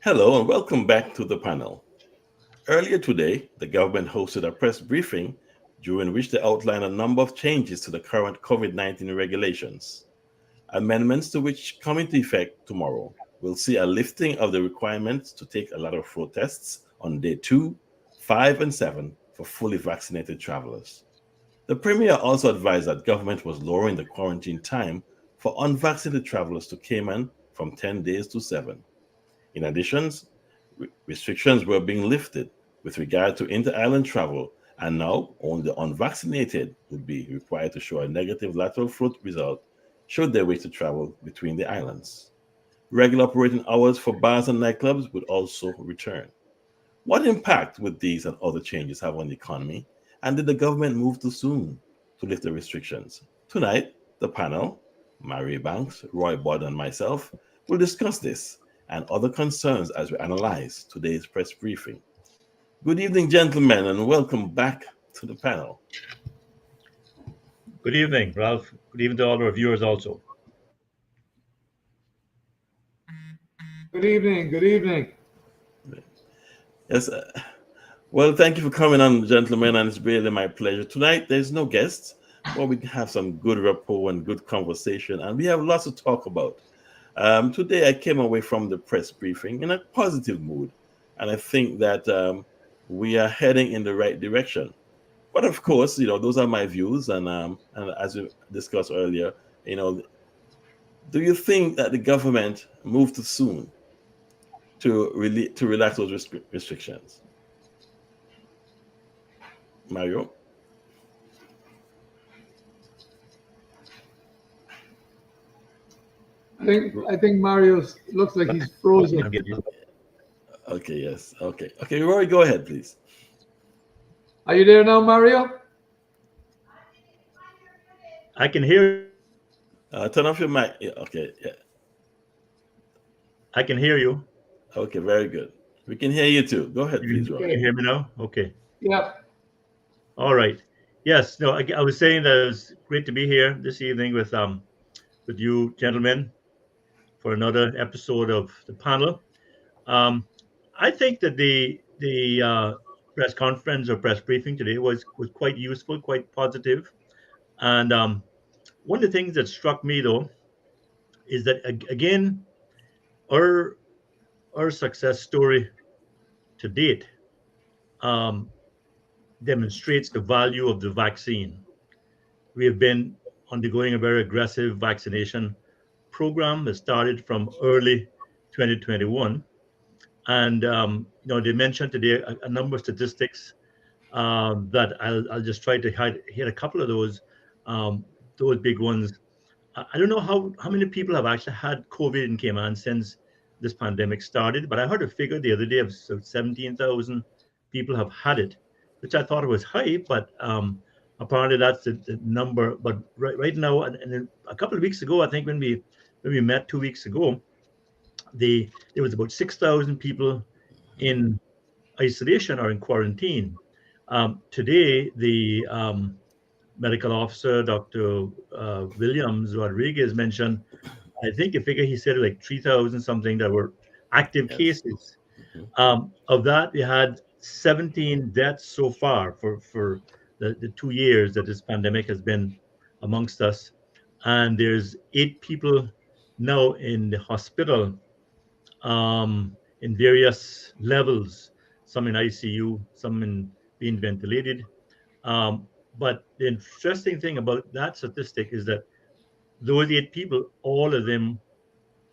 Hello and welcome back to the panel. Earlier today, the government hosted a press briefing during which they outlined a number of changes to the current COVID-19 regulations, amendments to which come into effect tomorrow. We'll see a lifting of the requirements to take a lot of flow tests on day 2, 5, and 7 for fully vaccinated travelers. The Premier also advised that government was lowering the quarantine time for unvaccinated travelers to Cayman from 10 days to 7. In addition, restrictions were being lifted with regard to inter-island travel, and now only the unvaccinated would be required to show a negative lateral flow result should they wish to travel between the islands. Regular operating hours for bars and nightclubs would also return. What impact would these and other changes have on the economy? And did the government move too soon to lift the restrictions? Tonight, the panel, Mary Banks, Roy Budd, and myself, will discuss this and other concerns as we analyze today's press briefing. Good evening, gentlemen, and welcome back to the panel. Good evening, Ralph. Good evening to all our viewers also. Good evening. Good evening. Yes, well, thank you for coming on, gentlemen, and it's really my pleasure. Tonight, there's no guests, but we can have some good rapport and good conversation, and we have lots to talk about. Today, I came away from the press briefing in a positive mood, and I think that we are heading in the right direction. But of course, those are my views, and as we discussed earlier, you know, do you think that the government moved too soon to relax those restrictions? Mario? I think Mario looks like he's frozen. Okay, yes. Okay, Rory, go ahead, please. Are you there now, Mario? I can hear. Turn off your mic. Yeah, okay, yeah. I can hear you. Okay, very good. We can hear you too. Go ahead, please, You Rory. can hear me now? Okay. Yep. All right. Yes. No. I was saying that it was great to be here this evening with you gentlemen for another episode of the panel. I think that the press conference or press briefing today was quite useful, quite positive, and one of the things that struck me though is that again our our success story to date um, demonstrates the value of the vaccine. We have been undergoing a very aggressive vaccination program that started from early 2021. And they mentioned today a number of statistics that I'll just try to hit a couple of those big ones. I don't know how many people have actually had COVID in Cayman since this pandemic started, but I heard a figure the other day of 17,000 people have had it, which I thought was high, but apparently that's the number. But right now, and then a couple of weeks ago, I think when we met 2 weeks ago, there was about 6,000 people in isolation or in quarantine. Today, the medical officer, Dr. Williams Rodriguez, mentioned, I think a figure he said like 3,000 something that were active Yes. cases. Mhm. Of that, we had 17 deaths so far for the 2 years that this pandemic has been amongst us. And there's 8 people now in the hospital in various levels, some in ICU, some in being ventilated. But the interesting thing about that statistic is that those 8 people, all of them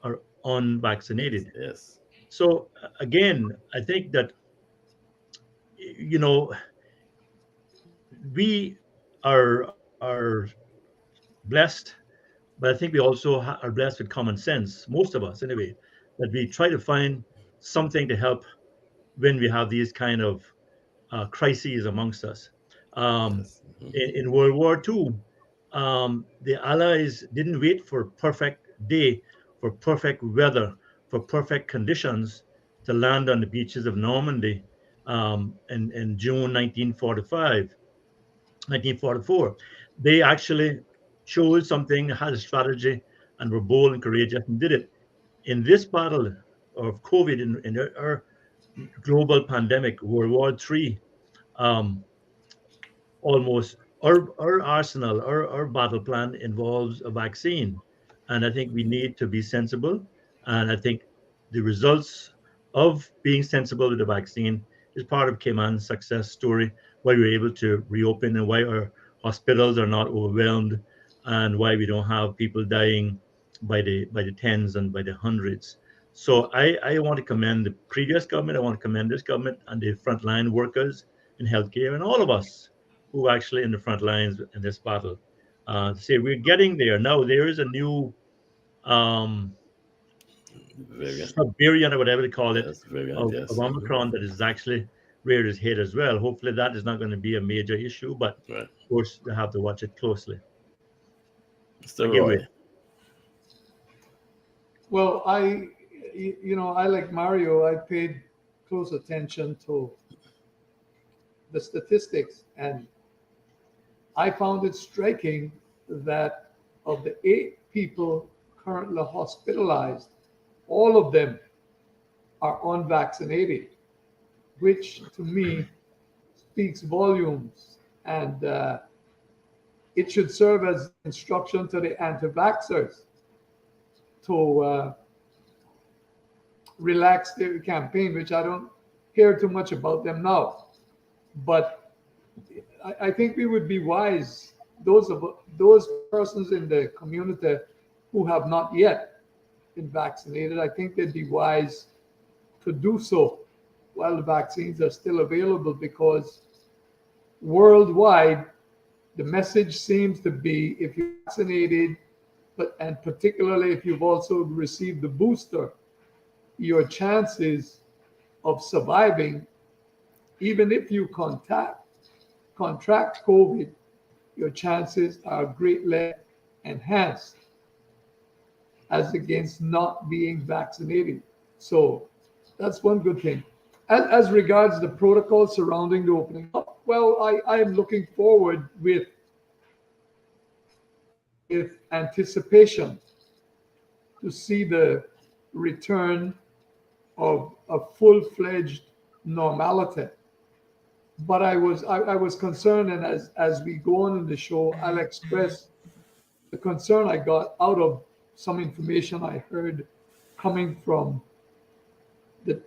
are unvaccinated. Yes. So again, I think that you know we are blessed, but I think we also are blessed with common sense. Most of us, anyway, that we try to find something to help when we have these kind of crises amongst us. Um, Yes. Mhm. in World War II, the Allies didn't wait for perfect day, for perfect weather, for perfect conditions to land on the beaches of Normandy in June 1945, 1944. They actually chose something, had a strategy, and were bold and courageous and did it. In this battle, of COVID in our global pandemic, World War III, um, almost our arsenal, our battle plan involves a vaccine. And I think we need to be sensible. And I think the results of being sensible with the vaccine is part of Cayman's success story, why we're able to reopen and why our hospitals are not overwhelmed and why we don't have people dying by the tens and by the hundreds. So I want to commend the previous government. I want to commend this government and the frontline workers in healthcare and all of us who are actually in the front lines in this battle. To say we're getting there now. There is a new um, Variant. variant or whatever they call it Yes, variant. of Yes. Omicron that is actually reared its head as well. Hopefully that is not going to be a major issue, but Right. of course they have to watch it closely. Mr. Give Roy. way. Well, I like Mario, I paid close attention to the statistics, and I found it striking that of the 8 people currently hospitalized, all of them are unvaccinated, which to me speaks volumes. And it should serve as instruction to the anti-vaxxers to relax their campaign, which I don't hear too much about them now. But I think we would be wise, those persons in the community who have not yet been vaccinated, I think they'd be wise to do so while the vaccines are still available, because worldwide, the message seems to be if you're vaccinated, and particularly if you've also received the booster, your chances of surviving, even if you contract COVID, your chances are greatly enhanced as against not being vaccinated. So that's one good thing. As regards the protocol surrounding the opening up, well, I am looking forward with anticipation to see the return of a full-fledged normality. But I was concerned, and as we go on in the show, I'll express the concern I got out of some information I heard coming from the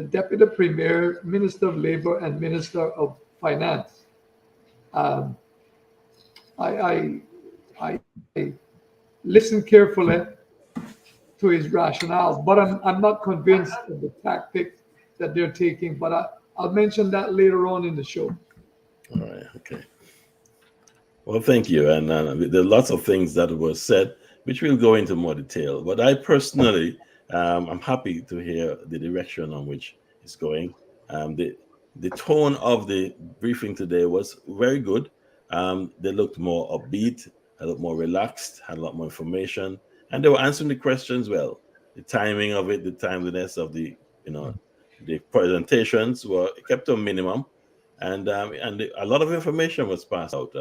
Deputy Premier, Minister of Labor, and Minister of Finance. I listened carefully to his rationales, but I'm not convinced of the tactics that they're taking. But I'll mention that later on in the show. All right. Okay. Well, thank you. And there are lots of things that were said, which we'll go into more detail. But I personally, I'm happy to hear the direction on which it's going. The tone of the briefing today was very good. They looked more upbeat, a lot more relaxed, had a lot more information, and they were answering the questions well. The timing of it, the timeliness of the presentations were kept to a minimum, and a lot of information was passed out.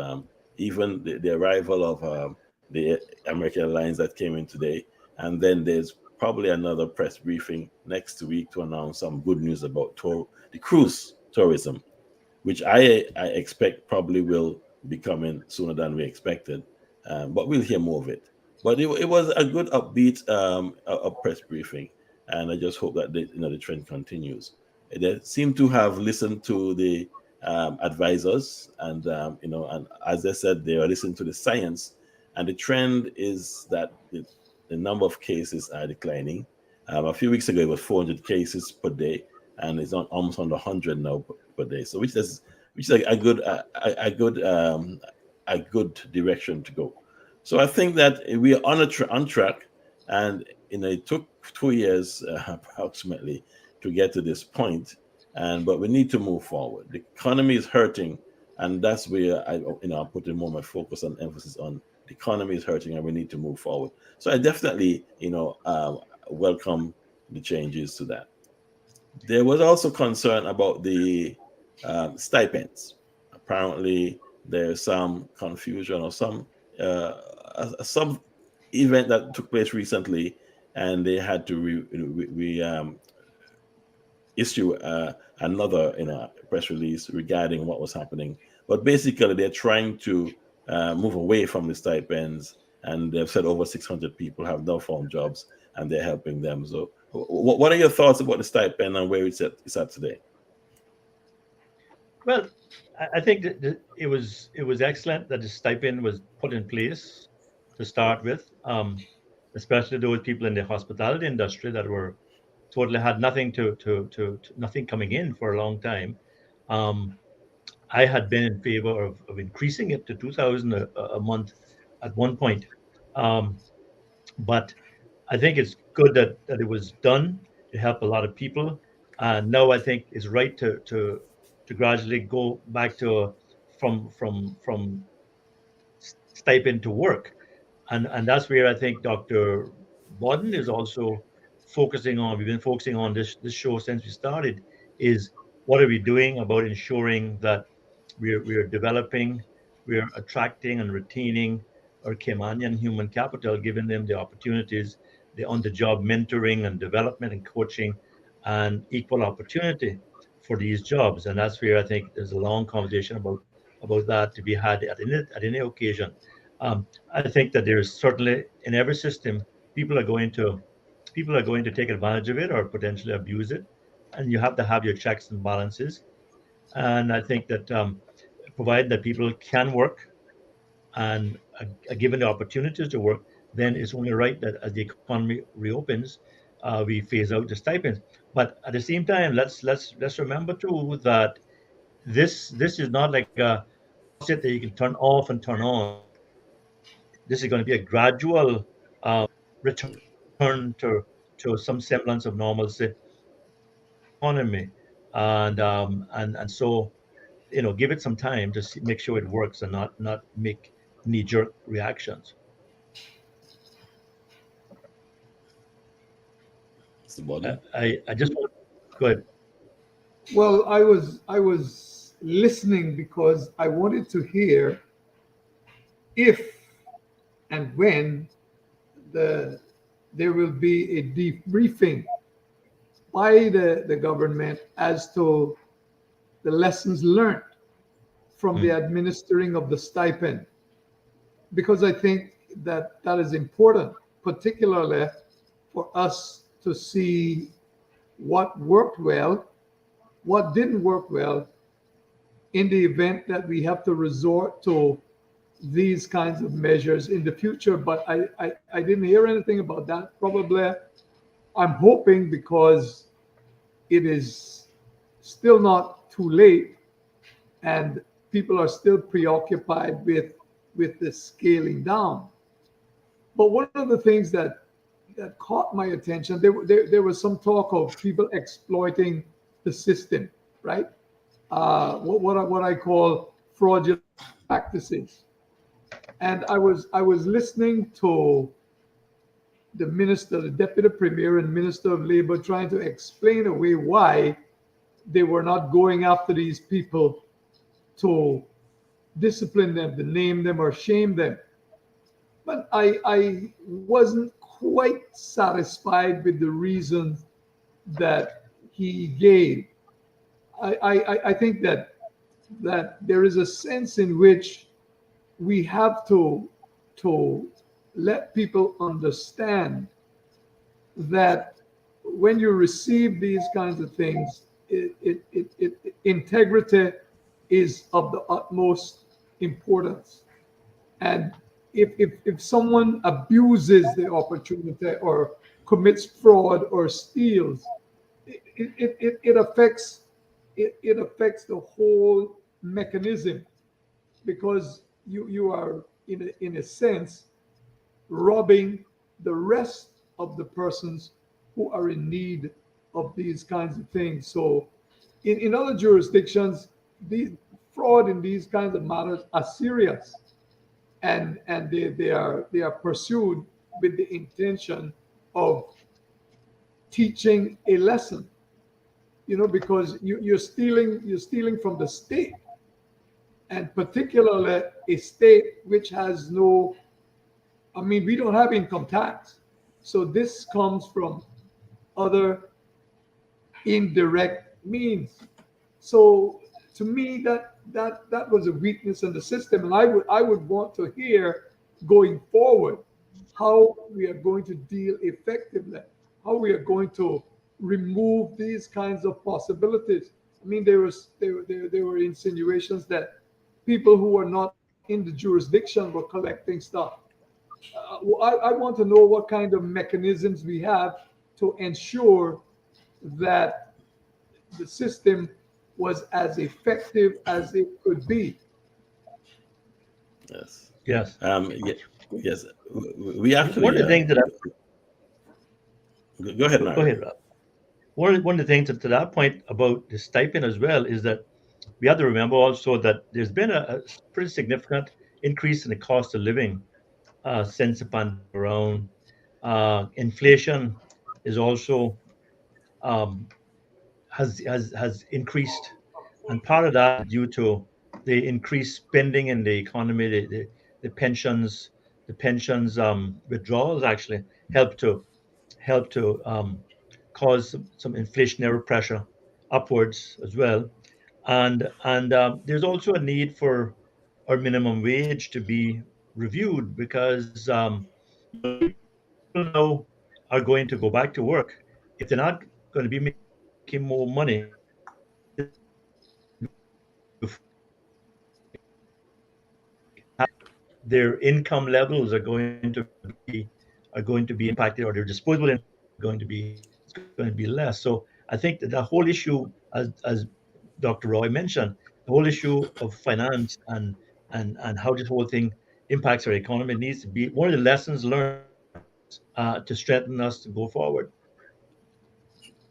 Even the arrival of the American Airlines that came in today, and then there's probably another press briefing next week to announce some good news about the cruise tourism, which I expect probably will be coming sooner than we expected, but we'll hear more of it. But it was a good upbeat a press briefing, and I just hope that the trend continues. They seem to have listened to the advisors, and and as they said, they are listening to the science, and the trend is that the number of cases are declining. A few weeks ago, it was 400 cases per day, and it's almost under 100 now per day. So which is a good direction to go. So I think that we are on track, and it took 2 years approximately to get to this point, but we need to move forward. The economy is hurting, and that's where I'm putting more of my focus and emphasis on. The economy is hurting, and we need to move forward. So I definitely welcome the changes to that. There was also concern about the stipends. Apparently, there's some confusion or some event that took place recently and they had to issue another press release regarding what was happening. But basically, they're trying to move away from the stipends, and they've said over 600 people have now found jobs, and they're helping them. So, what are your thoughts about the stipend and where it's at today? Well, I think that it was excellent that the stipend was put in place to start with, especially those people in the hospitality industry that were totally had nothing to nothing coming in for a long time. Um, I had been in favor of increasing it to 2,000 a month at one point, um, but I think it's good that it was done to help a lot of people. And now I think it's right to gradually go back to from stipend to work, and that's where I think Dr. Bodden is also focusing on. We've been focusing on this show since we started. Is what are we doing about ensuring that we're developing, we're attracting and retaining our Caymanian human capital, giving them the opportunities, the on-the-job mentoring and development and coaching, and equal opportunity for these jobs. And that's where I think there's a long conversation about that to be had at any occasion. I think that there's certainly in every system people are going to take advantage of it or potentially abuse it, and you have to have your checks and balances. And I think that provided that people can work and are given the opportunities to work, then it's only right that as the economy reopens, we phase out the stipends. But at the same time, let's remember too that this is not like a faucet that you can turn off and turn on. This is going to be a gradual return to some semblance of normalcy economy, and so give it some time to make sure it works and not make knee jerk reactions. Mr. Bodden? I just want go ahead. Well, I was listening because I wanted to hear if and when there will be a debriefing by the government as to the lessons learned from the administering of the stipend, because I think that is important, particularly for us to see what worked well, what didn't work well, in the event that we have to resort to these kinds of measures in the future. But I didn't hear anything about that. Probably, I'm hoping, because it is still not too late and people are still preoccupied with the scaling down. But one of the things that caught my attention, there was some talk of people exploiting the system, right? What I call fraudulent practices. And I was listening to the minister, the deputy premier and minister of labor, trying to explain away why they were not going after these people to discipline them, to name them or shame them. But I wasn't quite satisfied with the reasons that he gave. I think that there is a sense in which we have to let people understand that when you receive these kinds of things, integrity is of the utmost importance. And if someone abuses the opportunity or commits fraud or steals, it affects the whole mechanism, because you are in a sense robbing the rest of the persons who are in need of these kinds of things. So in other jurisdictions, the fraud in these kinds of matters are serious, and they are pursued with the intention of teaching a lesson, because you're stealing from the state, and particularly a state which has no, we don't have income tax. So this comes from other indirect means. So to me, that was a weakness in the system, and I would want to hear going forward how we are going to deal effectively, how we are going to remove these kinds of possibilities. I mean, there were insinuations that people who were not in the jurisdiction were collecting stuff. I want to know what kind of mechanisms we have to ensure that the system was as effective as it could be. Yes. Yes. Yes. We One actually, of the things that go ahead, go Mario. ahead, Rob. One of the things to that point about the stipend as well is that we have to remember also that there's been a pretty significant increase in the cost of living since the pandemic around. Inflation is also um, has increased, and part of that is due to the increased spending in the economy. The pensions withdrawals actually help to cause some inflationary pressure upwards as well. And there's also a need for our minimum wage to be reviewed because people now are going to go back to work. If they're not going to be making more money, their income levels are going to be impacted, or their disposable income is going to be less. So I think that the whole issue, as Dr. Roy mentioned, the whole issue of finance and how this whole thing impacts our economy needs to be one of the lessons learned to strengthen us to go forward.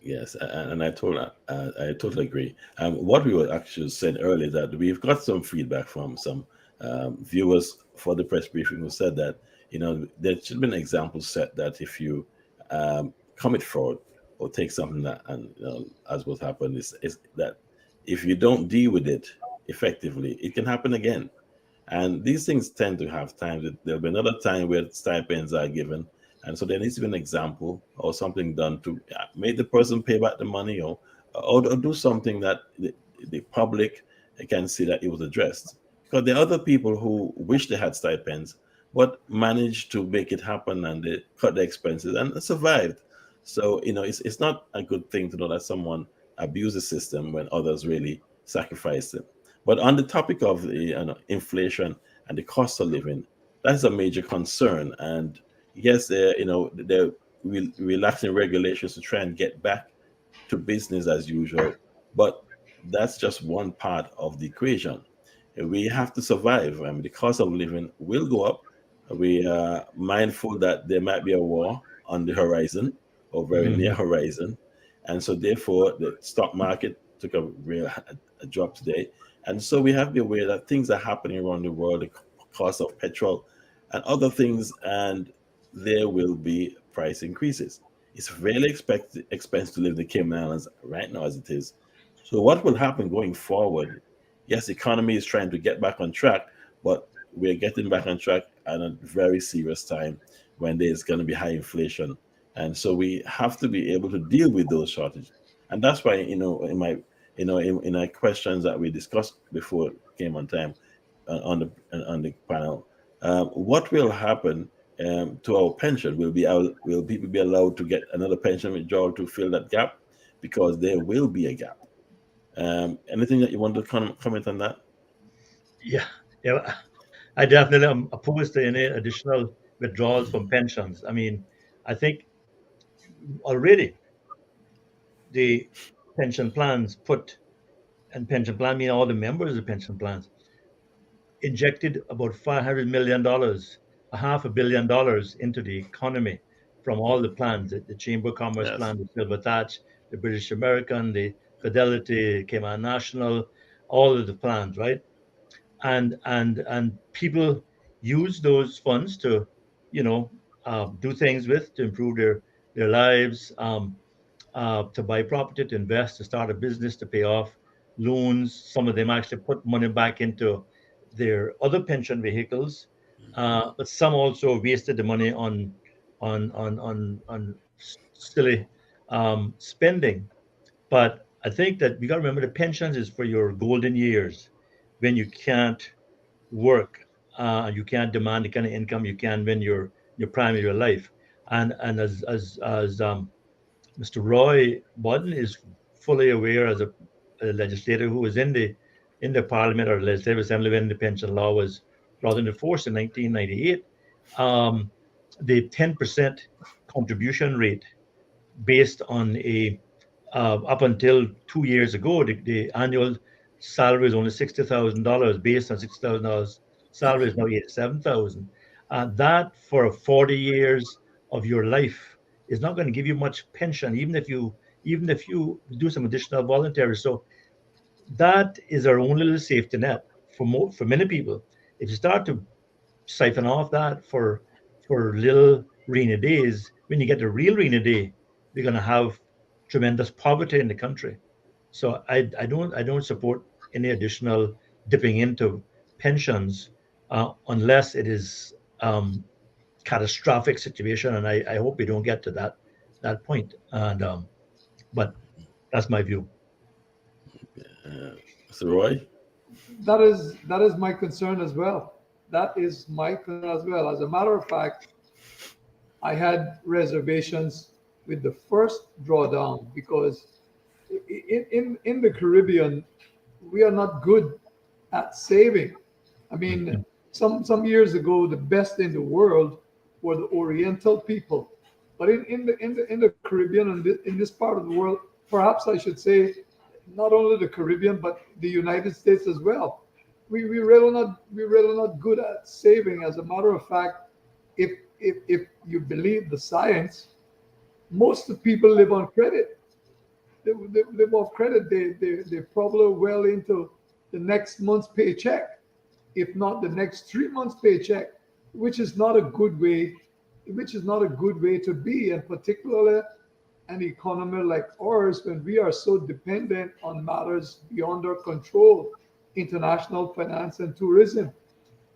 Yes, and I totally agree. What we were actually said earlier that we've got some feedback from some viewers for the press briefing who said that there should be an example set that if you commit fraud or take something that and as what happened is that if you don't deal with it effectively, it can happen again. And these things tend to have times that there'll be another time where stipends are given. And so there needs to be an example or something done to make the person pay back the money or do something that the public can see that it was addressed. Because there are other people who wish they had stipends, but managed to make it happen and they cut the expenses and survived. So, it's not a good thing to know that someone abused the system when others really sacrificed it. But on the topic of the inflation and the cost of living, that's a major concern. And yes, they're relaxing regulations to try and get back to business as usual. But that's just one part of the equation. We have to survive. I mean, the cost of living will go up. We are mindful that there might be a war on the horizon or very near Mhm. horizon. And so, therefore, the stock market took a drop today. And so, we have to be aware that things are happening around the world, the cost of petrol and other things, and there will be price increases. It's really expensive to live in the Cayman Islands right now as it is. So, what will happen going forward? Yes, the economy is trying to get back on track, but we're getting back on track at a very serious time when there's going to be high inflation. And so we have to be able to deal with those shortages. And that's why, in our questions that we discussed before it came on time on the panel, what will happen to our pension? Will people be allowed to get another pension withdrawal to fill that gap? Because there will be a gap. Anything that you want to comment on that? Yeah, yeah. I definitely am opposed to any additional withdrawals from pensions. I mean, I think already the pension plans put, and pension plan mean all the members of pension plans, injected about $500 million, a $500 million into the economy from all the plans, the Chamber of Commerce Yes. plan, the Silver Thatch, the British American, the Fidelity, Cayman National, all of the plans, right? And people use those funds to, you know, do things with to improve their lives, to buy property, to invest, to start a business, to pay off loans. Some of them actually put money back into their other pension vehicles, but some also wasted the money on on silly spending. But I think that we got to remember the pensions is for your golden years when you can't work, you can't demand the kind of income you can when you're in your prime of your life. And as Mr. Roy Budden is fully aware as a legislator who was in the Parliament or Legislative Assembly when the pension law was brought into force in 1998. Um, the 10% contribution rate based on a up until 2 years ago, the annual salary is only $60,000. Based on $60,000 salary is now 87,000. That for 40 years of your life is not going to give you much pension, even if you do some additional voluntary. So that is our only little safety net for many people. If you start to siphon off that for little rainy days, when you get the real rainy day, we're going to have tremendous poverty in the country. So I don't support any additional dipping into pensions unless it is catastrophic situation, and I hope we don't get to that point. And but that's my view. Mr. Roy? That is my concern as well. That is my concern as well. As a matter of fact, I had reservations with the first drawdown because in the Caribbean, we are not good at saving. I mean, some years ago, the best in the world were the Oriental people, but in the Caribbean and in this part of the world, perhaps I should say, not only the Caribbean but the United States as well. We really not good at saving. As a matter of fact, if you believe the science, most of the people live on credit. They live off credit. They probably well into the next month's paycheck, if not the next 3 months' paycheck, which is not a good way. Which is not a good way to be, and particularly an economy like ours, when we are so dependent on matters beyond our control, international finance and tourism.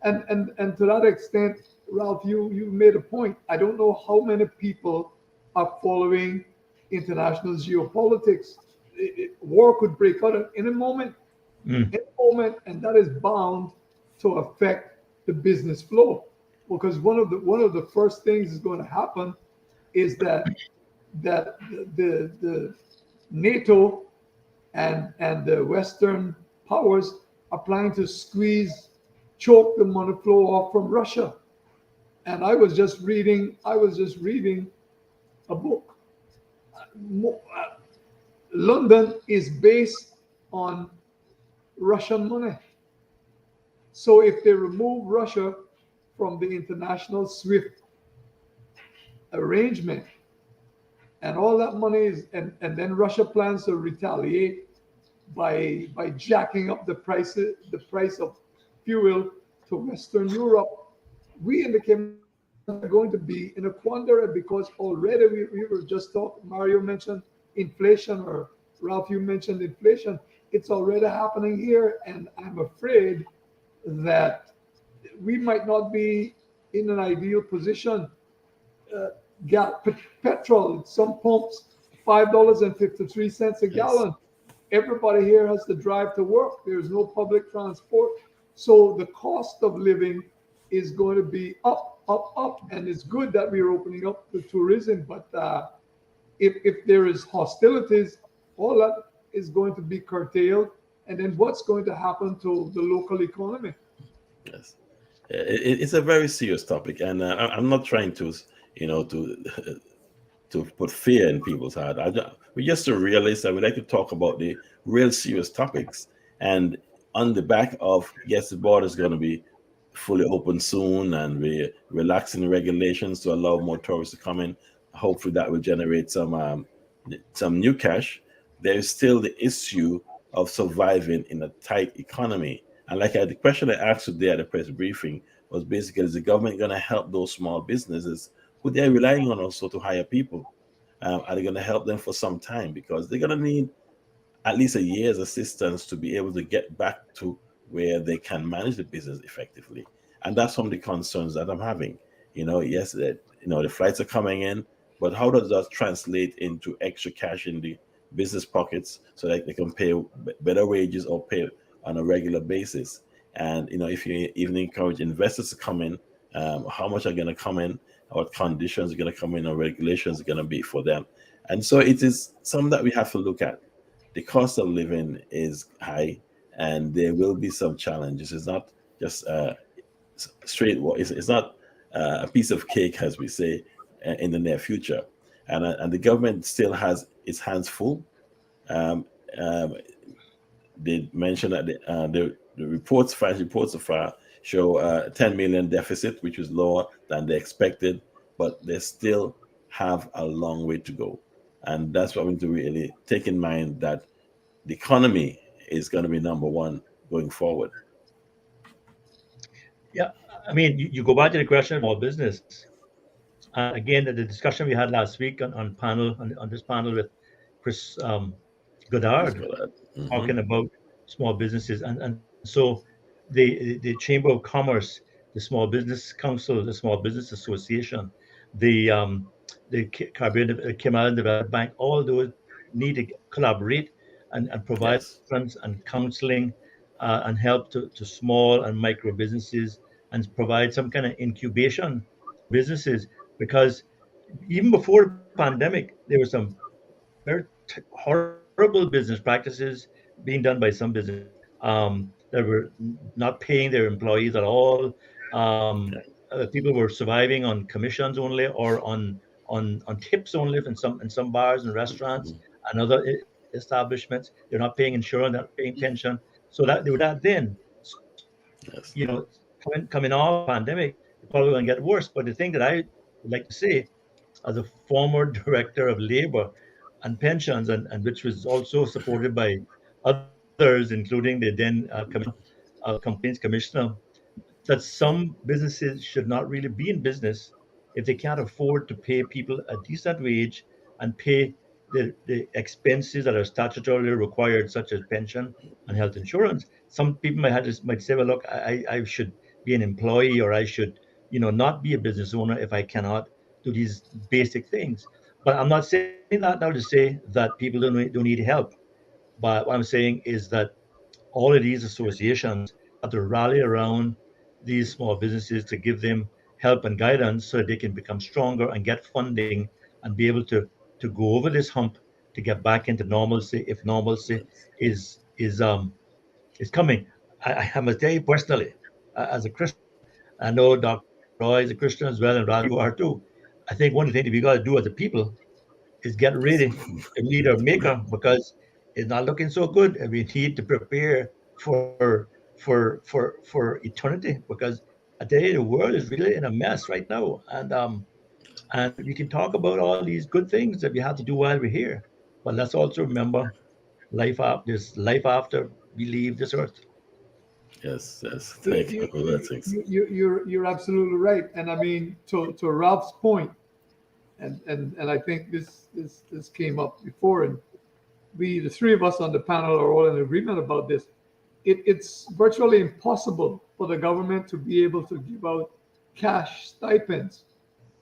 And to that extent, Ralph, you made a point. I don't know how many people are following international geopolitics. War could break out at any moment, and that is bound to affect the business flow. Because one of the first things is going to happen is that the NATO and the Western powers are planning to choke the money flow off from Russia. And I was just reading a book. London is based on Russian money. So if they remove Russia from the international SWIFT arrangement, and all that money is, and then Russia plans to retaliate by jacking up the price of fuel to Western Europe, we in the Caribbean are going to be in a quandary, because already we were just talking, Mario mentioned inflation, or Ralph, you mentioned inflation. It's already happening here, and I'm afraid that we might not be in an ideal position. Petrol, some pumps, $5.53 a gallon. Everybody here has to drive to work. There's no public transport. So the cost of living is going to be up. And it's good that we're opening up the tourism. But if there is hostilities, all that is going to be curtailed. And then what's going to happen to the local economy? Yes. It's a very serious topic, and I'm not trying to, to put fear in people's heart. We're just a realist, and we like to talk about the real serious topics. And on the back of, yes, the border is going to be fully open soon, and we're relaxing regulations to allow more tourists to come in. Hopefully, that will generate some new cash. There is still the issue of surviving in a tight economy. And the question I asked today at the press briefing was basically, is the government going to help those small businesses who they're relying on also to hire people? Are they going to help them for some time? Because they're going to need at least a year's assistance to be able to get back to where they can manage the business effectively. And that's some of the concerns that I'm having. Yes, that the flights are coming in, but how does that translate into extra cash in the business pockets so that they can pay better wages or pay on a regular basis? And if you even encourage investors to come in, how much are going to come in, what conditions are going to come in, or regulations are going to be for them. And so it is something that we have to look at. The cost of living is high, and there will be some challenges. It's not just straight. It's not a piece of cake, as we say, in the near future. And the government still has its hands full. Um, um, they mentioned that the financial reports so far show 10 million deficit, which was lower than they expected, but they still have a long way to go. And that's what we need to really take in mind, that the economy is going to be number one going forward. Yeah, I mean, you go back to the question of small business. Again, the discussion we had last week on this panel with Chris Let's Goddard, go that. Hmm. talking about small businesses, and so the Chamber of Commerce, the Small Business Council, the Small Business Association, the Caribbean Development Bank, all those need to collaborate and provide Yes. funds and counseling and help to small and micro businesses, and provide some kind of incubation businesses, because even before the pandemic, there were some very horrible business practices being done by some business that were not paying their employees at all. Yeah. People were surviving on commissions only, or on tips only in some bars and restaurants Mhm. and other establishments. They're not paying insurance, not paying pension. So that they were that then. Yes. Coming off pandemic, it's probably going to get worse. But the thing that I would like to say, as a former director of labor and pensions, and which was also supported by others, including the then complaints commissioner, that some businesses should not really be in business if they can't afford to pay people a decent wage and pay the expenses that are statutorily required, such as pension and health insurance. Some people might say, well, look, I should be an employee, or I should, not be a business owner if I cannot do these basic things. But I'm not saying that now to say that people don't need help. But what I'm saying is that all of these associations have to rally around these small businesses to give them help and guidance so that they can become stronger and get funding and be able to go over this hump to get back into normalcy, if normalcy Yes. is coming. I must tell you personally, as a Christian, I know Dr. Roy is a Christian as well, and Ralph, you are too. I think one of the things that we got to do as a people is get ready to meet our maker, because it's not looking so good, and we need to prepare for eternity, because I tell you, the world is really in a mess right now, and we can talk about all these good things that we have to do while we're here, but let's also remember there's life after we leave this earth. Yes. Yes. You, Thank you you, for that. you, Thanks. you're absolutely right. And I mean, to Ralph's point, and I think this came up before, and the three of us on the panel are all in agreement about this. It's virtually impossible for the government to be able to give out cash stipends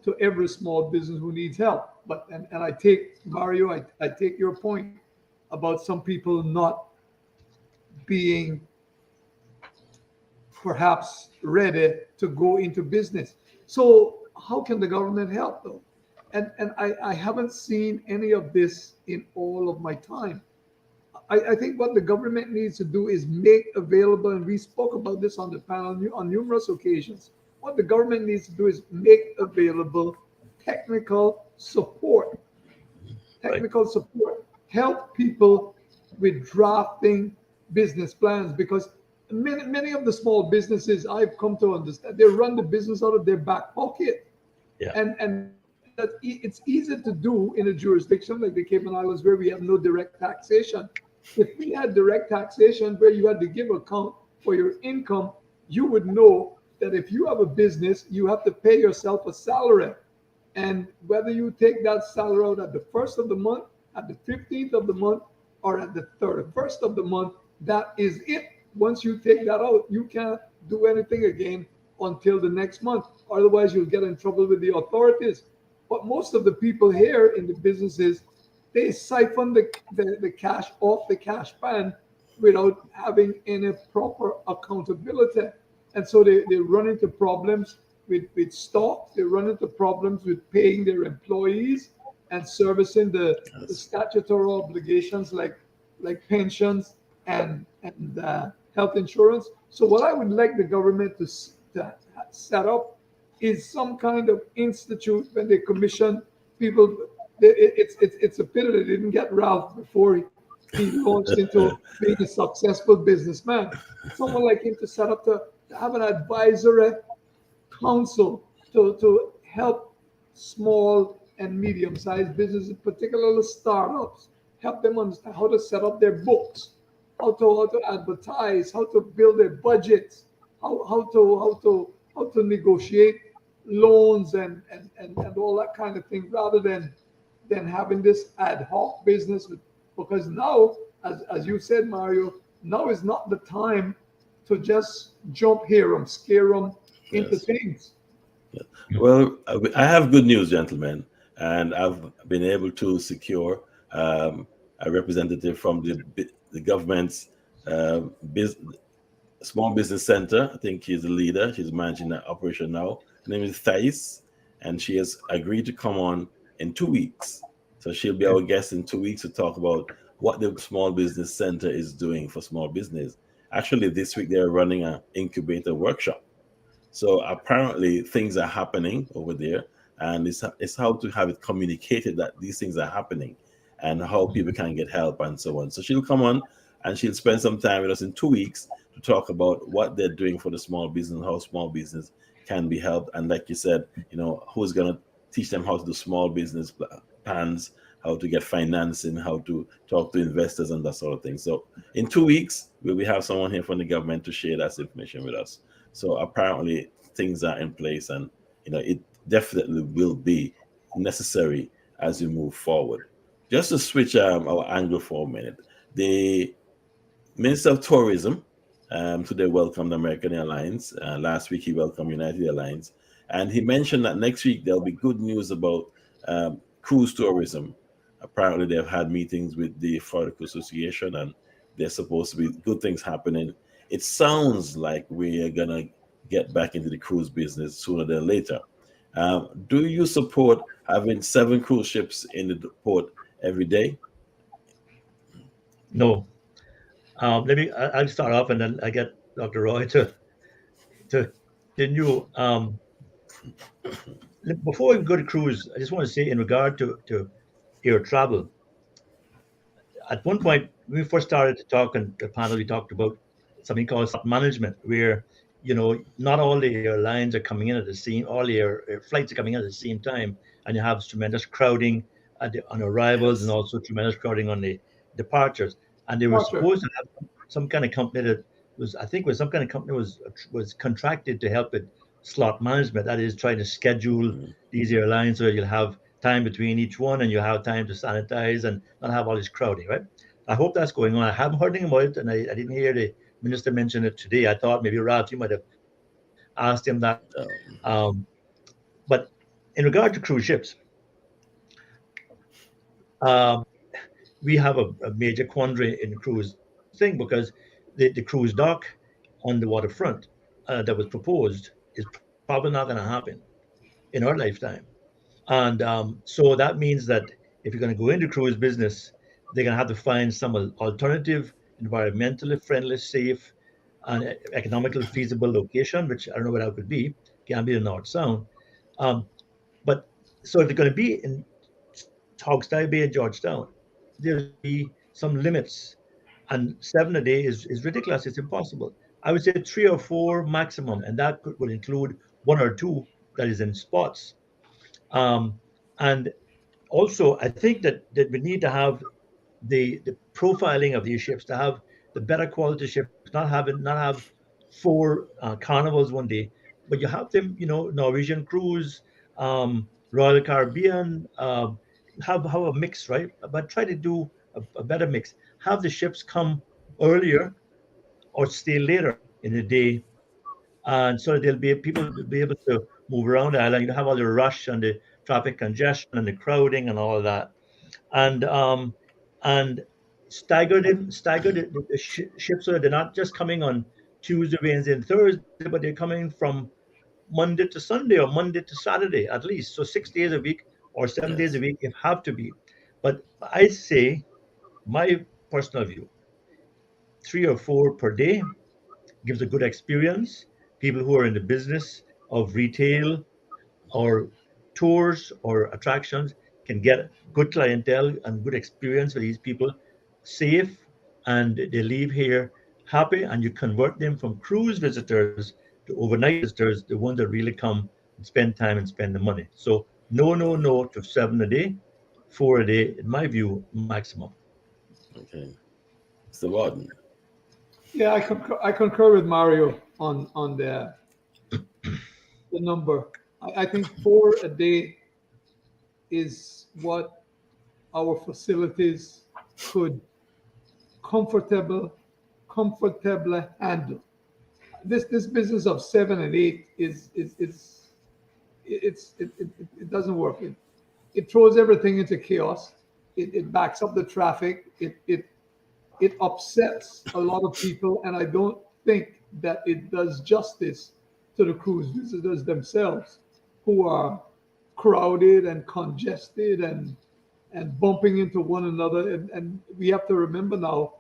to every small business who needs help. But and I take Mario, I take your point about some people not being perhaps ready to go into business. So how can the government help though? And I haven't seen any of this in all of my time. I think what the government needs to do is make available, and we spoke about this on the panel on numerous occasions. What the government needs to do is make available technical support, Right. help people with drafting business plans, because many of the small businesses I've come to understand, they run the business out of their back pocket. Yeah. And it's easy to do in a jurisdiction like the Cayman Islands where we have no direct taxation. If we had direct taxation where you had to give account for your income, you would know that if you have a business, you have to pay yourself a salary. And whether you take that salary out at the first of the month, at the 15th of the month, or at the 31st of the month, that is it. Once you take that out, you can't do anything again until the next month, Otherwise, you'll get in trouble with the authorities. But most of the people here in the businesses, they siphon the cash off the cash pan without having any proper accountability. And so they run into problems with stock, they run into problems with paying their employees and servicing the statutory obligations like pensions and health insurance. So what I would like the government to set up is some kind of institute when they commission people. It's a pity they didn't get Ralph before he launched into being a successful businessman. Someone like him to set up to have an advisory council to help small and medium-sized businesses, particularly startups, help them understand how to set up their books, how to advertise, how to build their budgets, how to negotiate loans and all that kind of thing, rather than having this ad hoc business. Because now, as you said, Mario, now is not the time to just jump here and scare them into things. Well, I have good news, gentlemen, and I've been able to secure a representative from the government's small business center. I think she's the leader. She's managing that operation now. Her name is Thais, and she has agreed to come on in 2 weeks. So she'll be our guest in 2 weeks to talk about what the small business center is doing for small business. Actually, this week they're running an incubator workshop. So apparently things are happening over there, and it's how to have it communicated that these things are happening and how people can get help and so on. So she'll come on and she'll spend some time with us in 2 weeks to talk about what they're doing for the small business, how small business can be helped. And like you said, who's going to teach them how to do small business plans, how to get financing, how to talk to investors and that sort of thing. So in 2 weeks, we have someone here from the government to share that information with us. So apparently things are in place, and it definitely will be necessary as we move forward. Just to switch our angle for a minute, the Minister of Tourism today welcomed American Airlines. Last week he welcomed United Airlines, and he mentioned that next week there'll be good news about cruise tourism. Apparently they've had meetings with the Florida Cruise Association, and there's supposed to be good things happening. It sounds like we are gonna get back into the cruise business sooner than later. Do you support having 7 cruise ships in the port every day? No. I'll start off, and then I get Dr. Roy to continue. Before we go to cruise, I just want to say in regard to air travel. At one point, when we first started to talk on the panel, we talked about something called slot management, where not all the airlines are coming in at the same, all the air flights are coming in at the same time, and you have tremendous crowding on arrivals and also tremendous crowding on the departures. And they were supposed to have some kind of company that was contracted to help with slot management. That is, trying to schedule these airlines so you'll have time between each one and you have time to sanitize and not have all this crowding, right? I hope that's going on. I haven't heard anything about it, and I didn't hear the minister mention it today. I thought maybe Ralph, you might have asked him that. But in regard to cruise ships, we have a major quandary in the cruise thing, because the cruise dock on the waterfront that was proposed is probably not going to happen in our lifetime. And so that means that if you're going to go into cruise business, they're going to have to find some alternative, environmentally friendly, safe, and economically feasible location, which I don't know what that would be. Can be the North Sound. But so if they're going to be in Hogstye Bay and Georgetown, there'll be some limits, and 7 a day is ridiculous. It's impossible. I would say 3 or 4 maximum, and that will include 1 or 2 that is in spots. And also, I think that we need to have the profiling of these ships, to have the better quality ships, not have 4 carnivals one day, but you have them, Norwegian Cruise, Royal Caribbean, have a mix, right? But try to do a better mix. Have the ships come earlier or stay later in the day, and so people will be able to move around the island. You have all the rush and the traffic congestion and the crowding and all of that, and stagger the ships so that they're not just coming on Tuesday, Wednesday, and Thursday, but they're coming from Monday to Sunday or Monday to Saturday at least. So 6 days a week or 7 days a Yes. week, if have to be. But I say, my personal view, 3 or 4 per day gives a good experience. People who are in the business of retail or tours or attractions can get good clientele and good experience with these people, safe, and they leave here happy. And you convert them from cruise visitors to overnight visitors, the ones that really come and spend time and spend the money. So no, no, no to 7 a day, 4 a day, in my view, maximum. Okay. Mr. Warden. Yeah, I concur with Mario on the number. I think 4 a day is what our facilities could comfortably handle. This business of 7 and 8 it doesn't work. It throws everything into chaos. It backs up the traffic. It upsets a lot of people, and I don't think that it does justice to the cruise visitors themselves, who are crowded and congested and bumping into one another. And we have to remember now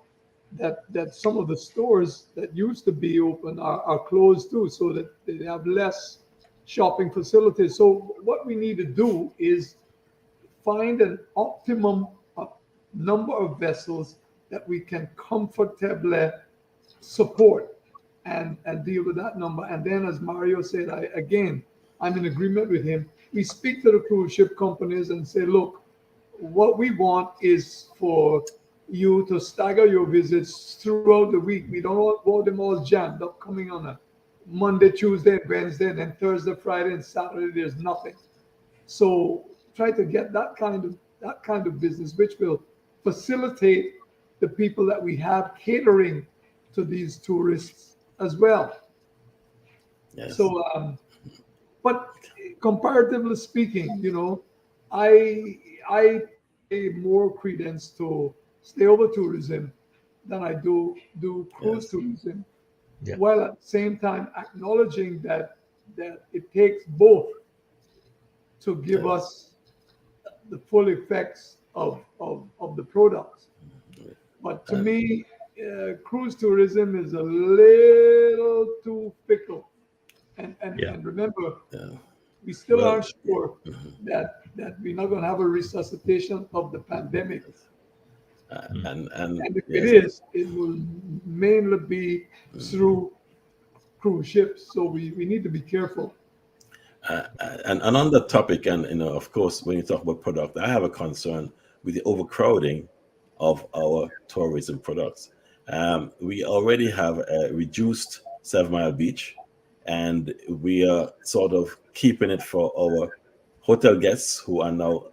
that some of the stores that used to be open are closed too, so that they have less shopping facilities. So what we need to do is find an optimum number of vessels that we can comfortably support and deal with that number. And then, as Mario said, I'm in agreement with him. We speak to the cruise ship companies and say, look, what we want is for you to stagger your visits throughout the week. We don't want them all jammed up, coming on a Monday, Tuesday, Wednesday, and then Thursday, Friday, and Saturday there's nothing. So try to get that kind of business, which will facilitate the people that we have catering to these tourists as well. Yes. So, but comparatively speaking, I pay more credence to stayover tourism than I do cruise Yes. tourism, Yeah. while at the same time acknowledging that it takes both to give Yes. us the full effects of the products. But to me, cruise tourism is a little too fickle. Yeah. And remember, Yeah. we still Well, aren't sure that we're not going to have a resuscitation of the pandemic. and And if yes. it is, it will mainly be through cruise ships. So we need to be careful. And on that topic, and of course, when you talk about product, I have a concern with the overcrowding of our tourism products. We already have a reduced 7 Mile Beach, and we are sort of keeping it for our hotel guests who are now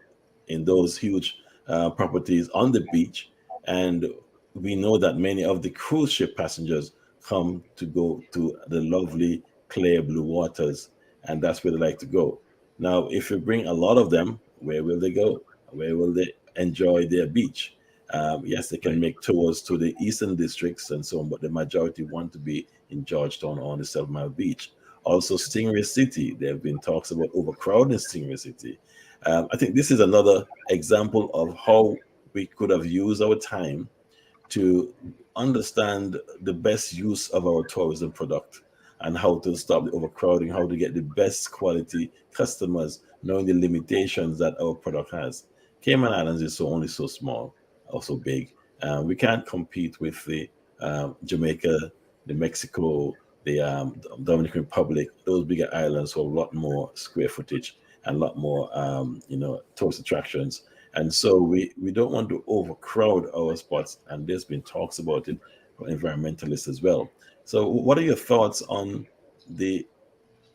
in those huge properties on the beach. And we know that many of the cruise ship passengers come to go to the lovely clear blue waters, and that's where they like to go. Now, if you bring a lot of them, where will they go? Where will they enjoy their beach? Yes, they can Right. make tours to the eastern districts and so on, but the majority want to be in Georgetown or on the 7 Mile Beach. Also, Stingray City, there have been talks about overcrowding Stingray City. I think this is another example of how we could have used our time to understand the best use of our tourism product and how to stop the overcrowding, how to get the best quality customers, knowing the limitations that our product has. Cayman Islands is only so small, also big. We can't compete with the Jamaica, the Mexico, the Dominican Republic, those bigger islands who have a lot more square footage and a lot more, tourist attractions. And so we don't want to overcrowd our spots. And there's been talks about it from environmentalists as well. So what are your thoughts on the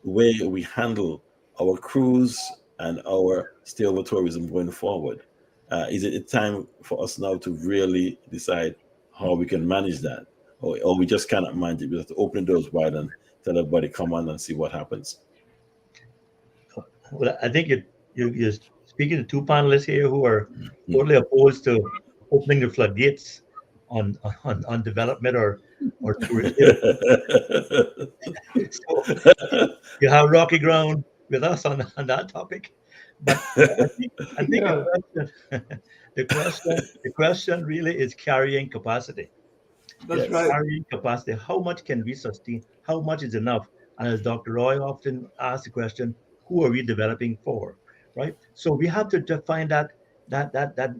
way we handle our cruise and our stayover tourism going forward? Is it a time for us now to really decide how we can manage that? Or we just cannot manage it? We have to open the doors wide and tell everybody, come on and see what happens. Well, I think you're speaking to two panelists here who are Hmm. totally opposed to opening the floodgates on development or tourism. So you have rocky ground with us on that topic. But I think the Yeah, question the question really is carrying capacity. that's Yes. right. Carrying capacity. How much can we sustain? How much is enough? And as Dr. Roy often asks the question, who are we developing for? Right. So we have to define that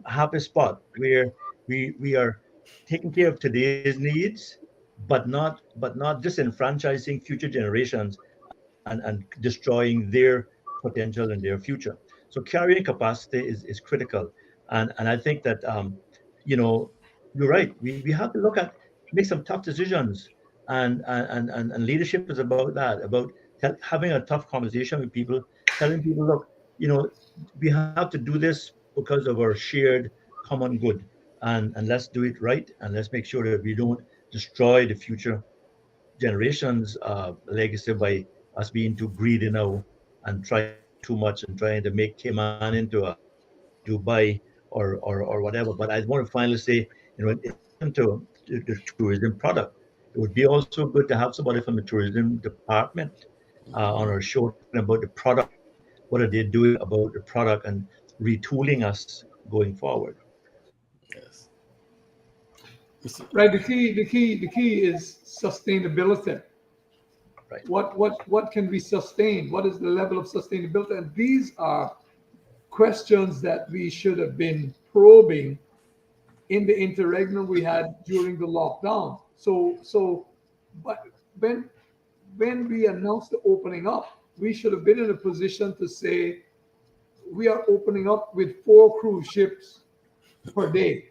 happy spot where we are taking care of today's needs, but not disenfranchising future generations and destroying their potential and their future. So carrying capacity is critical. And I think that you know, you're right. We have to look at make some tough decisions, and leadership is about that, about having a tough conversation with people, telling people, look, you know, we have to do this because of our shared common good, and let's do it right, and let's make sure that we don't destroy the future generations' legacy by us being too greedy now and trying too much and trying to make Cayman into a Dubai or whatever. But I want to finally say, in addition to the tourism product, it would be also good to have somebody from the tourism department on our show talking about the product. What are they doing about the product and retooling us going forward? Yes. Mr. Right. The key is sustainability. Right. What can we sustain? What is the level of sustainability? And these are questions that we should have been probing in the interregnum we had during the lockdown. But when when we announced the opening up, we should have been in a position to say we are opening up with 4 cruise ships per day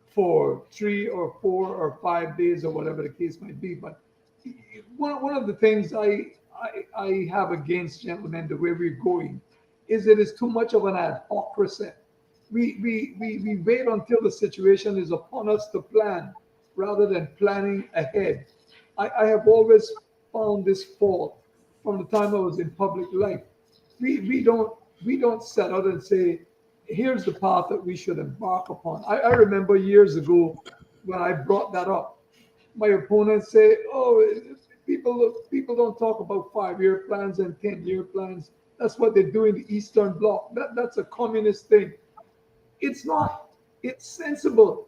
for 3 or 4 or 5 days or whatever the case might be. But one of the things I have against, gentlemen, the way we're going is it is too much of an hypocrisy. We wait until the situation is upon us to plan rather than planning ahead. I have always found this fault from the time I was in public life. We don't set out and say, here's the path that we should embark upon. I remember years ago when I brought that up. My opponents say, "Oh, people don't talk about 5 year plans and 10 year plans. That's what they do in the Eastern Bloc. That's a communist thing." It's not. It's sensible.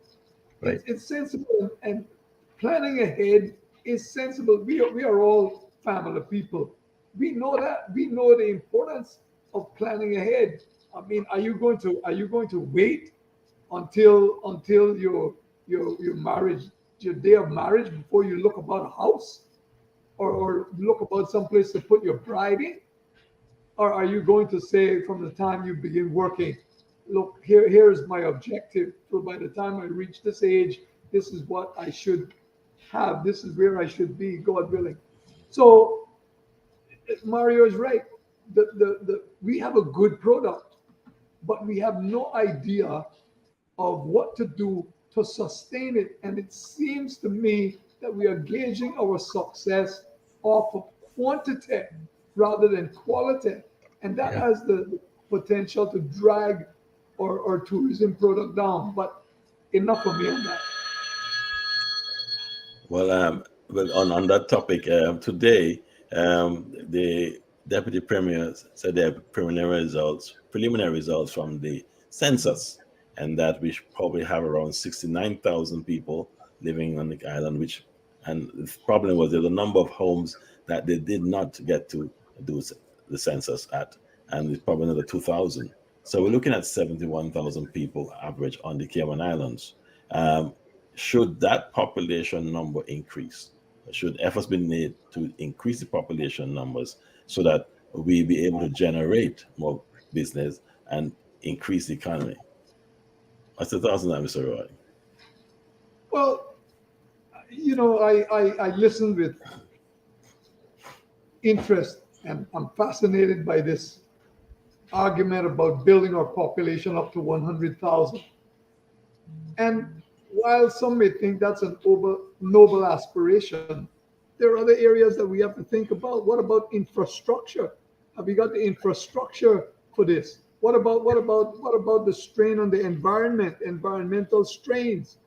Right. It's sensible, and planning ahead is sensible. We are all family people. We know that. We know the importance of planning ahead. I mean, are you going to wait until your marriage, your day of marriage, before you look about a house, or look about someplace to put your bride in? Or are you going to say from the time you begin working, look, here's my objective. So by the time I reach this age, this is what I should have. This is where I should be, God willing. So Mario is right. We have a good product, but we have no idea of what to do to sustain it. And it seems to me that we are gauging our success off of quantity rather than quality. And that Yeah. has the potential to drag our tourism product down. But enough of me on that. Well, on that topic, today, the deputy premier said there are preliminary results from the census, and that we should probably have around 69,000 people living on the island. And the problem was there's a number of homes that they did not get to do the census at, and it's probably another 2,000. So we're looking at 71,000 people average on the Cayman Islands. Um, should that population number increase? Should efforts be made to increase the population numbers so that we be able to generate more business and increase the economy? What's the thoughts on that, Mr. Roy? Well, I listened with interest, and I'm fascinated by this argument about building our population up to 100,000. And while some may think that's an noble aspiration, there are other areas that we have to think about. What about infrastructure? Have we got the infrastructure for this? What about the strain on the environment, environmental strains?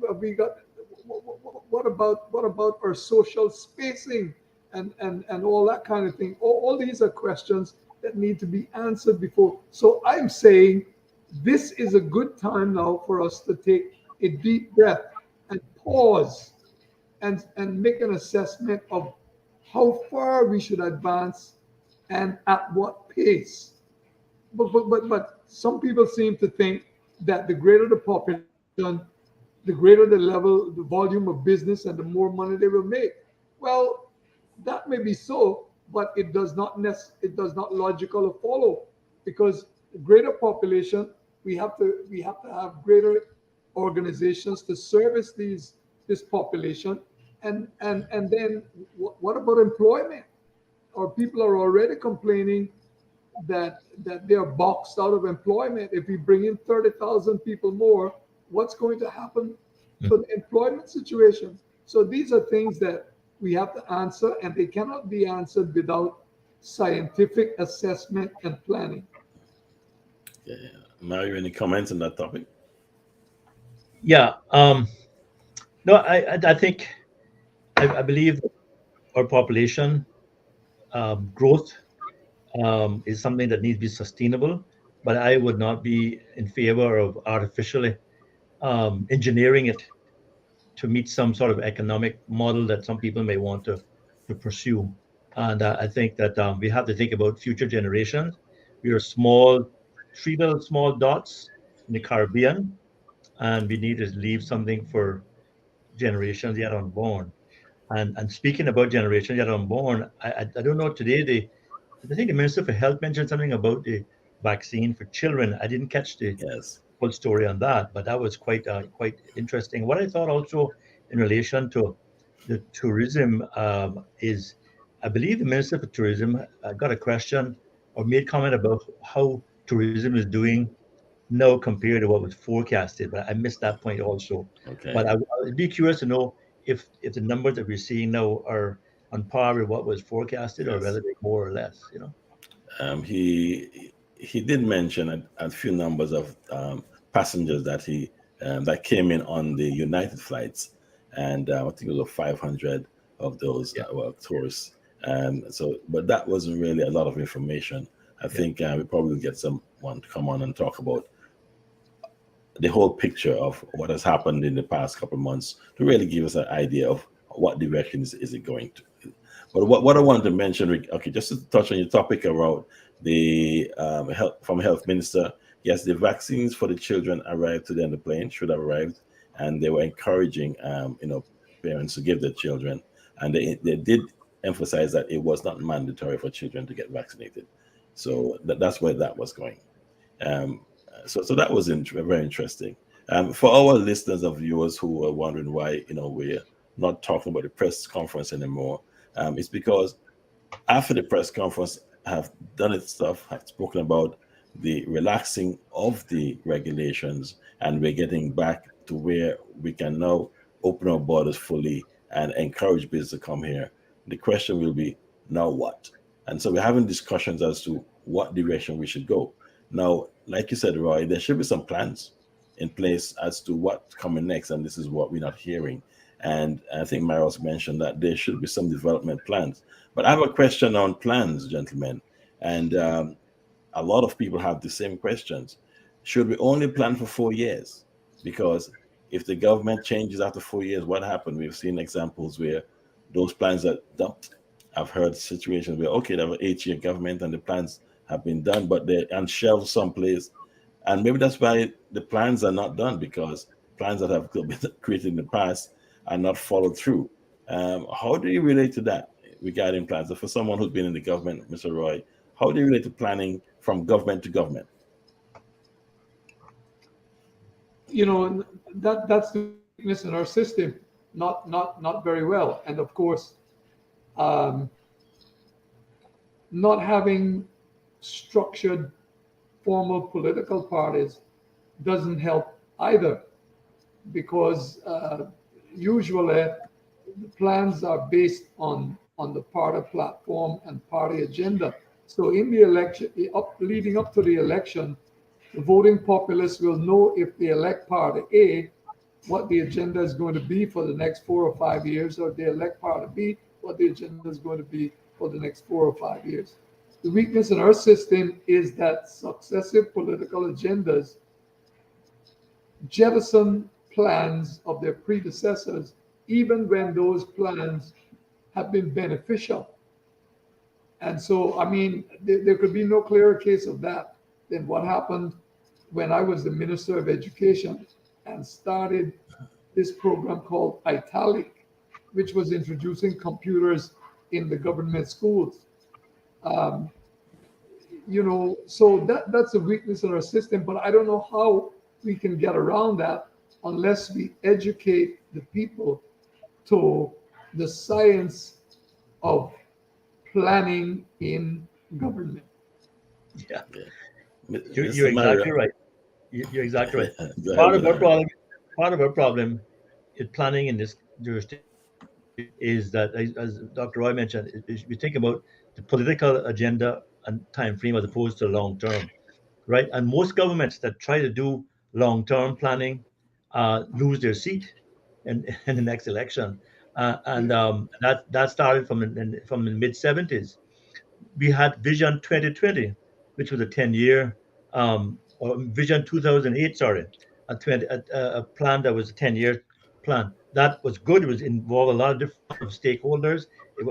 Have we got what about our social spacing and all that kind of thing? All these are questions that need to be answered before. So I'm saying this is a good time now for us to take a deep breath and pause and make an assessment of how far we should advance and at what pace. But some people seem to think that the greater the population, the greater the level, the volume of business, and the more money they will make. Well, that may be so, but it does not logical follow, because the greater population, we have to have greater organizations to service this population, and then what about employment? Or people are already complaining that they are boxed out of employment. If we bring in 30,000 people more, what's going to happen to the employment situation? So these are things that we have to answer, and they cannot be answered without scientific assessment and planning. Yeah. Mario, any comments on that topic? Yeah. No, I think I believe our population growth is something that needs to be sustainable, but I would not be in favor of artificially engineering it to meet some sort of economic model that some people may want to pursue. And I think that we have to think about future generations. We are small, three little small dots in the Caribbean, and we need to leave something for generations yet unborn. And speaking about generations yet unborn, I don't know today I think the Minister for Health mentioned something about the vaccine for children. I didn't catch the Yes. full story on that, but that was quite interesting. What I thought also in relation to the tourism is, I believe the Minister for Tourism got a question or made comment about how tourism is doing now compared to what was forecasted, but I missed that point also. Okay. But I'd be curious to know if the numbers that we're seeing now are on par with what was forecasted, or Yes. whether they're more or less. He did mention a few numbers of passengers that came in on the United flights, and I think it was 500 of those were tourists. But that wasn't really a lot of information. I think we probably get someone to come on and talk about the whole picture of what has happened in the past couple of months to really give us an idea of what direction is it going to. But what I wanted to mention, okay, just to touch on your topic around the health minister. Yes, the vaccines for the children arrived today on the plane, should have arrived, and they were encouraging parents to give their children, and they did emphasize that it was not mandatory for children to get vaccinated. So that's where that was going. So that was very interesting. For our listeners and viewers who are wondering why we're not talking about the press conference anymore, it's because after the press conference have done its stuff, have spoken about the relaxing of the regulations, and we're getting back to where we can now open our borders fully and encourage business to come here. The question will be, now what? And so we're having discussions as to what direction we should go. Now, like you said, Roy, there should be some plans in place as to what's coming next, and this is what we're not hearing. And I think Maros mentioned that there should be some development plans. But I have a question on plans, gentlemen, and a lot of people have the same questions. Should we only plan for 4 years? Because if the government changes after 4 years, what happened? We've seen examples where those plans are dumped. I've heard situations where, okay, there were 8-year government and the plans have been done, but they're on shelves someplace. And maybe that's why the plans are not done, because plans that have been created in the past are not followed through. How do you relate to that regarding plans? So for someone who's been in the government, Mr. Roy, how do you relate to planning from government to government? That's the weakness in our system, not very well. And of course, not having structured formal political parties doesn't help either, because usually the plans are based on the party platform and party agenda. So in the election, leading up to the election, the voting populace will know if they elect Party A, what the agenda is going to be for the next 4 or 5 years, or if they elect Party B, what the agenda is going to be for the next 4 or 5 years. The weakness in our system is that successive political agendas jettison plans of their predecessors, even when those plans have been beneficial. And so, I mean, there could be no clearer case of that than what happened when I was the Minister of Education and started this program called Italic, which was introducing computers in the government schools. So that's a weakness in our system, but I don't know how we can get around that unless we educate the people to the science of planning in government. Yeah, Mr. you're exactly Mario. right. You're exactly right. Go Part ahead, of our Mario. problem in planning in this jurisdiction is that, as Dr. Roy mentioned, we think about the political agenda and time frame as opposed to long term, right? And most governments that try to do long term planning lose their seat in the next election, that started from the mid 70s. We had Vision 2020, which was a 10-year, or Vision 2008, sorry, a plan that was a 10-year plan. That was good. It was involved a lot of different stakeholders.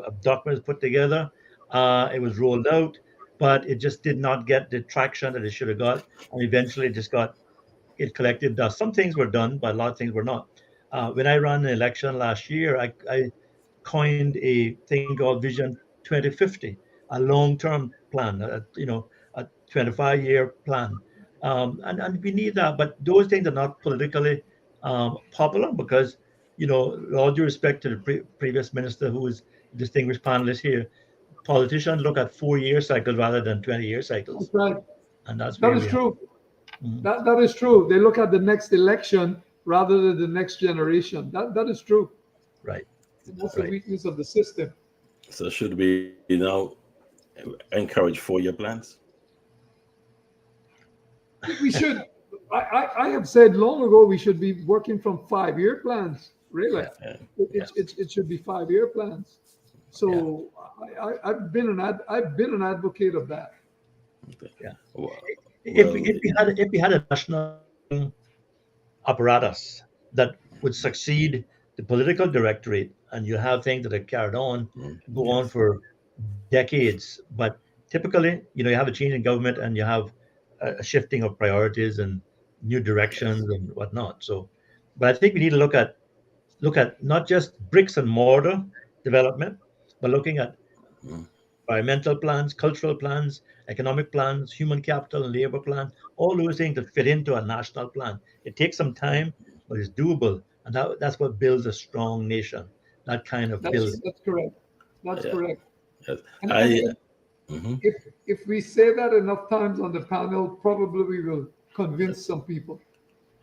A document was put together. It was rolled out, but it just did not get the traction that it should have got. And eventually it collected dust. Some things were done, but a lot of things were not. When I ran an election last year, I coined a thing called Vision 2050, a long-term plan, a 25-year plan. And we need that, but those things are not politically popular because, all due respect to the previous minister who is distinguished panelist here, politicians look at 4-year cycles rather than 20-year cycles. That's right. And that's That where is we true. Mhm. That is true. They look at the next election rather than the next generation. That is true. Right. And that's Right. the weakness of the system. So should we now encourage 4-year plans? We should. I have said long ago we should be working from 5-year plans. Really, Yeah. Yeah. it should be 5-year plans. So I've been an advocate of that. Yeah. Well, If we had a national apparatus that would succeed the political directorate, and you have things that are carried on, go on yes. for decades, but typically, you have a change in government and you have a shifting of priorities and new directions and whatnot. So, but I think we need to look at not just bricks and mortar development, but looking at Mm. environmental plans, cultural plans, economic plans, human capital and labor plan, all those things that fit into a national plan. It takes some time, but it's doable. And that's what builds a strong nation. That kind of builds. That's correct. That's Yeah. correct. Yes. And I mhm. if we say that enough times on the panel, probably we will convince some people.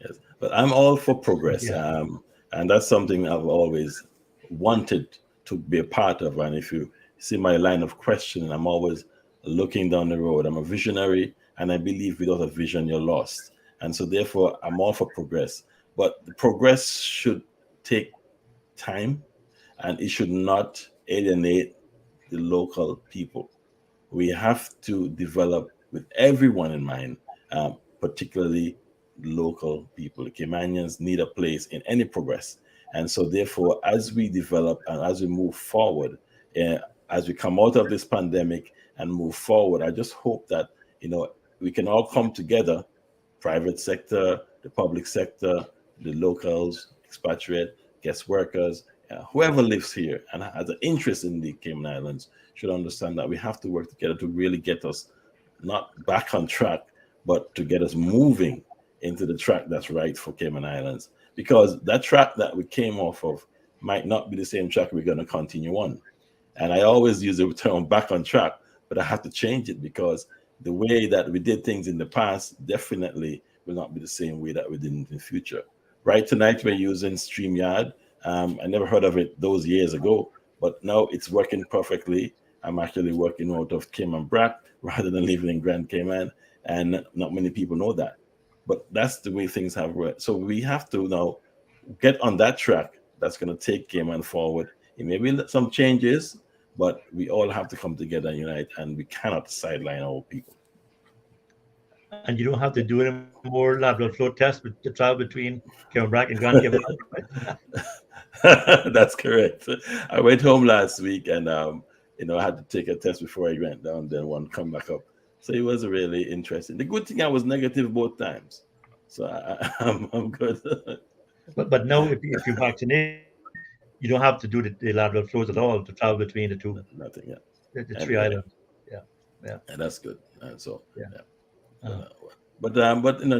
Yes, but I'm all for progress, Yeah. and that's something I've always wanted to be a part of. And if you see my line of questioning, I'm always looking down the road. I'm a visionary, and I believe without a vision, you're lost. And so, therefore, I'm all for progress. But the progress should take time, and it should not alienate the local people. We have to develop with everyone in mind, particularly local people. The Caymanians need a place in any progress. And so, therefore, as we develop and as we move forward, as we come out of this pandemic and move forward, I just hope that, we can all come together, private sector, the public sector, the locals, expatriate, guest workers, whoever lives here and has an interest in the Cayman Islands should understand that we have to work together to really get us not back on track, but to get us moving into the track that's right for Cayman Islands. Because that track that we came off of might not be the same track we're going to continue on. And I always use the term back on track, but I have to change it because the way that we did things in the past definitely will not be the same way that we did in the future. Right tonight, we're using StreamYard. I never heard of it those years ago, but now it's working perfectly. I'm actually working out of Cayman Brac rather than living in Grand Cayman, and not many people know that. But that's the way things have worked. So we have to now get on that track that's going to take Cayman forward. It may be some changes, but we all have to come together and unite, and we cannot sideline our people. And you don't have to do any more lateral flow tests to travel between Cayman Brac and Grand Cayman. That's correct. I went home last week, and I had to take a test before I went down, then one come back up. So it was really interesting. The good thing, I was negative both times, so I'm good. But now, if you vaccinate, you don't have to do the lateral flows at all to travel between the two, Nothing, yeah. the three islands. And that's good. And so, Yeah. But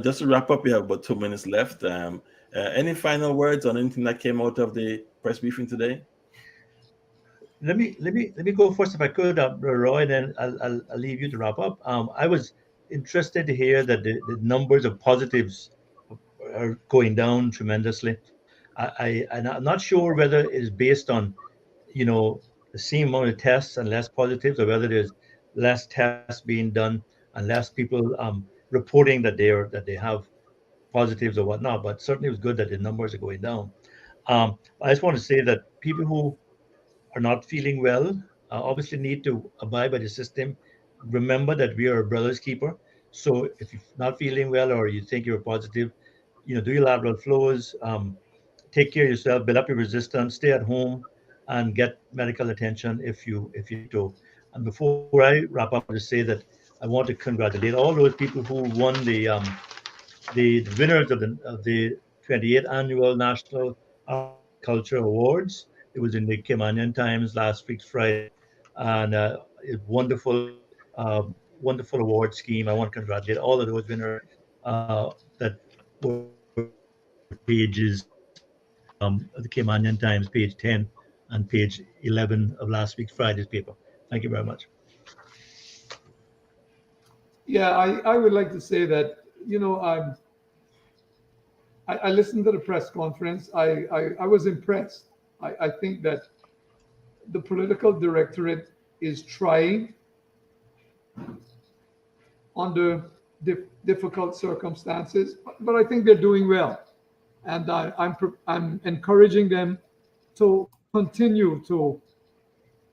just to wrap up, we have about 2 minutes left. Any final words on anything that came out of the press briefing today? Let me go first, if I could, Roy. Then I'll leave you to wrap up. I was interested to hear that the numbers of positives are going down tremendously. I'm not sure whether it is based on, the same amount of tests and less positives, or whether there's less tests being done and less people reporting that they have positives or whatnot. But certainly, it was good that the numbers are going down. I just want to say that people who are not feeling well obviously need to abide by the system. Remember that we are a brother's keeper. So if you're not feeling well or you think you're positive, do your lateral flows, take care of yourself, build up your resistance, stay at home, and get medical attention if you do. And before I wrap up, to say that I want to congratulate all those people who won the winners of the 28th annual National Culture Awards. It was in the Caymanian Times last week, Friday, and a wonderful award scheme. I want to congratulate all of those winners that were pages of the Caymanian Times, page 10 and page 11 of last week's Friday's paper. Thank you very much. Yeah, I would like to say that, I listened to the press conference. I was impressed. I think that the political directorate is trying under difficult circumstances, but I think they're doing well. And I'm encouraging them to continue to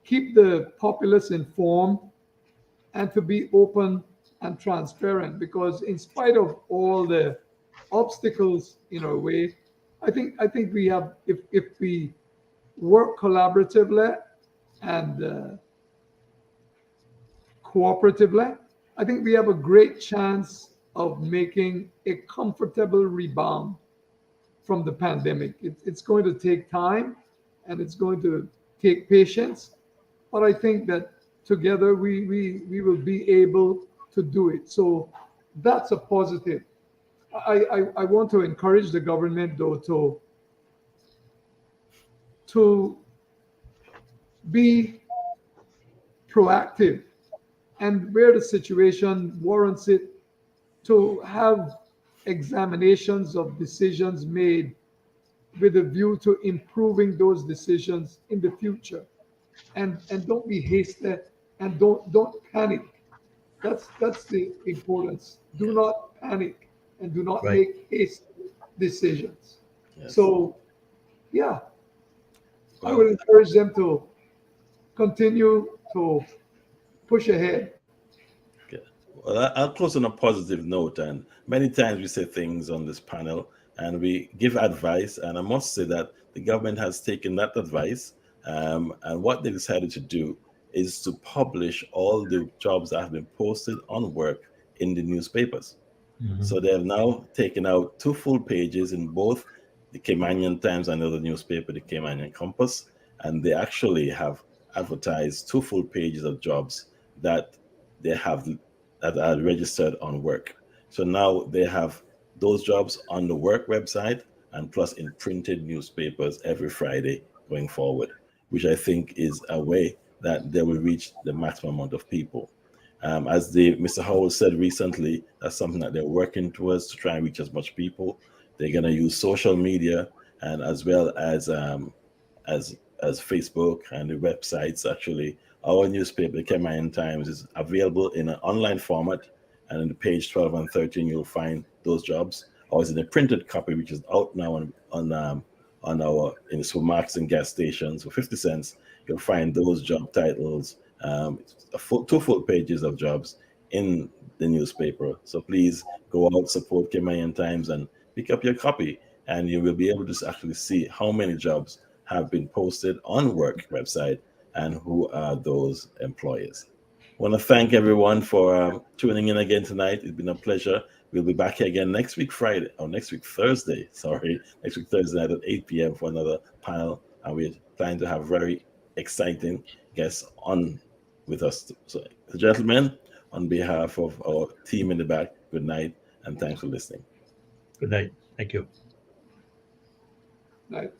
keep the populace informed and to be open and transparent, because in spite of all the obstacles in our way, I think we have, if we work collaboratively and cooperatively, I think we have a great chance of making a comfortable rebound from the pandemic. It's going to take time and it's going to take patience, but I think that together we will be able to do it. So that's a positive. I want to encourage the government, though, to be proactive, and where the situation warrants it, to have examinations of decisions made with a view to improving those decisions in the future. And don't be hasty, and don't panic. That's the importance. Do not panic and do not make hasty decisions. Yes. So, yeah, I would encourage them to continue to push ahead. Okay. Well, I'll close on a positive note. And many times we say things on this panel and we give advice. And I must say that the government has taken that advice. And what they decided to do is to publish all the jobs that have been posted on work in the newspapers. Mm-hmm. So they have now taken out 2 full pages in both the Caymanian Times and the other newspaper, the Caymanian Compass, and they actually have advertised 2 full pages of jobs that they have that are registered on work. So now they have those jobs on the work website and plus in printed newspapers every Friday going forward, which I think is a way that they will reach the maximum amount of people. As Mr. Howell said recently, that's something that they're working towards, to try and reach as much people. They're going to use social media, and as well as Facebook and the websites actually our newspaper, the Kemayan Times, is available in an online format, and in the page 12 and 13, you'll find those jobs. Or it's in a printed copy, which is out now on our in the supermarkets and gas stations for 50 cents. You'll find those job titles, two full pages of jobs in the newspaper. So please go out, support Kemayan Times, and pick up your copy, and you will be able to actually see how many jobs have been posted on work website and who are those employers. I want to thank everyone for tuning in again tonight. It's been a pleasure. We'll be back here again next week Thursday night at 8 p.m. for another panel, and we're planning to have very exciting guests on with us. So, gentlemen, on behalf of our team in the back, good night, and thanks for listening. Good night. Thank you. Right.